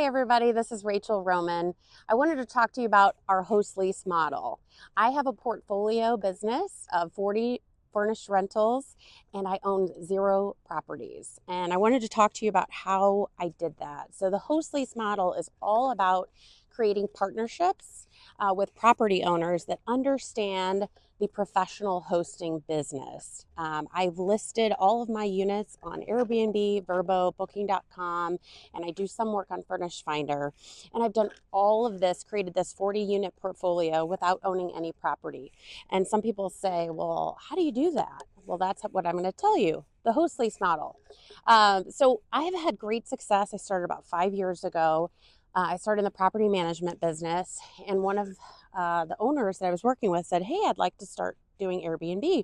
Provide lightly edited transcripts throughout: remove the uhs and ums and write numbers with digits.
Hi everybody, this is Rachel Roman. I wanted to talk to you about our host lease model. I have a portfolio business of 40 furnished rentals and I own 0 properties. And I wanted to talk to you about how I did that. So the host lease model is all about creating partnerships with property owners that understand the professional hosting business. I've listed all of my units on Airbnb, Vrbo, Booking.com, and I do some work on Furnish Finder. And I've done all of this, created this 40 unit portfolio without owning any property. And some people say, well, how do you do that? Well, that's what I'm going to tell you, the host lease model. So I have had great success. I started about 5 years ago. I started in the property management business, and one of the owners that I was working with said, hey, I'd like to start doing Airbnb.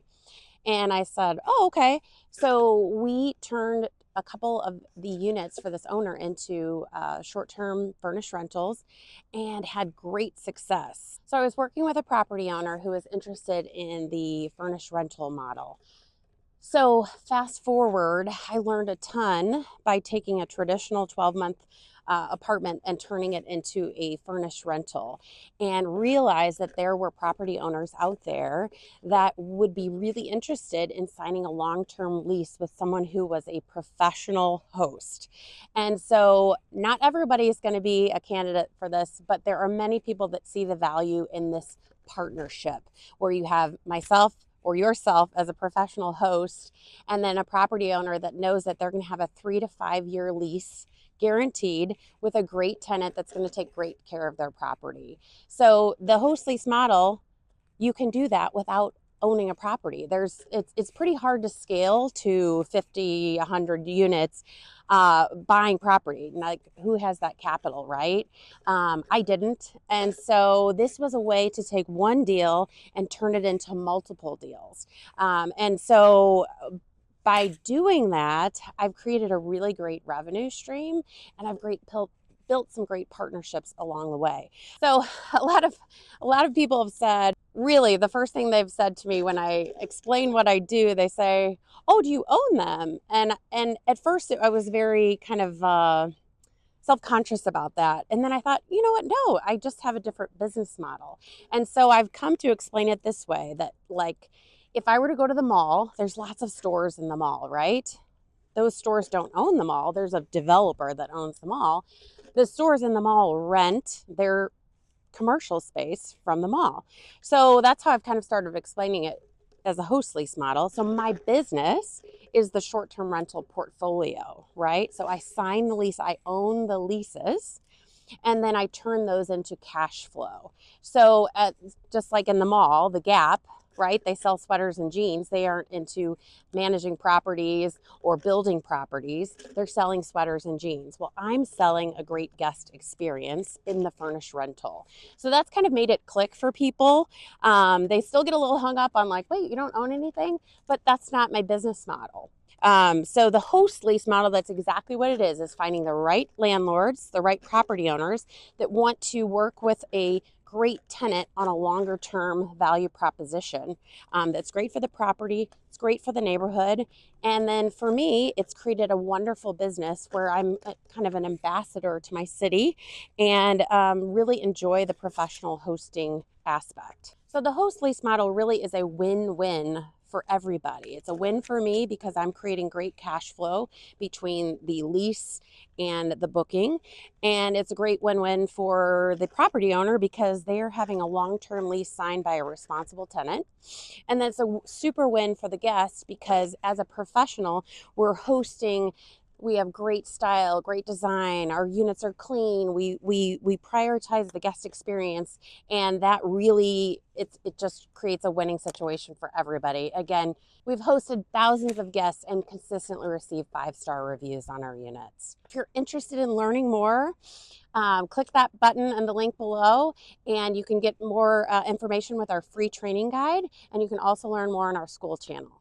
And I said, oh, okay. So we turned a couple of the units for this owner into short-term furnished rentals and had great success. So I was working with a property owner who was interested in the furnished rental model. So fast forward, I learned a ton by taking a traditional 12-month apartment and turning it into a furnished rental, and realized that there were property owners out there that would be really interested in signing a long-term lease with someone who was a professional host. And so not everybody is going to be a candidate for this, but there are many people that see the value in this partnership where you have myself or yourself as a professional host, and then a property owner that knows that they're going to have a 3 to 5 year lease guaranteed with a great tenant that's going to take great care of their property. So the host lease model, you can do that without owning a property. It's pretty hard to scale to 50, 100 units buying property. Like, who has that capital, right? I didn't. And so this was a way to take one deal and turn it into multiple deals. And so by doing that, I've created a really great revenue stream, and I've built some great partnerships along the way. So a lot of people have said, really, the first thing they've said to me when I explain what I do, they say, oh, do you own them? And at first I was very kind of self-conscious about that. And then I thought, you know what? No, I just have a different business model. And so I've come to explain it this way, that like, if I were to go to the mall, there's lots of stores in the mall, right? Those stores don't own the mall. There's a developer that owns the mall. The stores in the mall rent their commercial space from the mall. So that's how I've kind of started explaining it as a host lease model. So my business is the short-term rental portfolio, right? So I sign the lease, I own the leases, and then I turn those into cash flow. So just like in the mall, the Gap, right? They sell sweaters and jeans. They aren't into managing properties or building properties. They're selling sweaters and jeans. Well, I'm selling a great guest experience in the furnished rental. So that's kind of made it click for people. They still get a little hung up on like, wait, you don't own anything? But that's not my business model. So the host lease model, that's exactly what it is finding the right landlords, the right property owners that want to work with a great tenant on a longer term value proposition. That's great for the property, it's great for the neighborhood. And then for me, it's created a wonderful business where I'm kind of an ambassador to my city and really enjoy the professional hosting aspect. So the host lease model really is a win-win for everybody. It's a win for me because I'm creating great cash flow between the lease and the booking. And it's a great win-win for the property owner because they are having a long-term lease signed by a responsible tenant. And that's a super win for the guests because as a professional, we're hosting. We have great style, great design. Our units are clean. We prioritize the guest experience, and that really it just creates a winning situation for everybody. Again, we've hosted thousands of guests and consistently receive 5-star reviews on our units. If you're interested in learning more, click that button and the link below, and you can get more information with our free training guide, and you can also learn more on our SKOOL channel.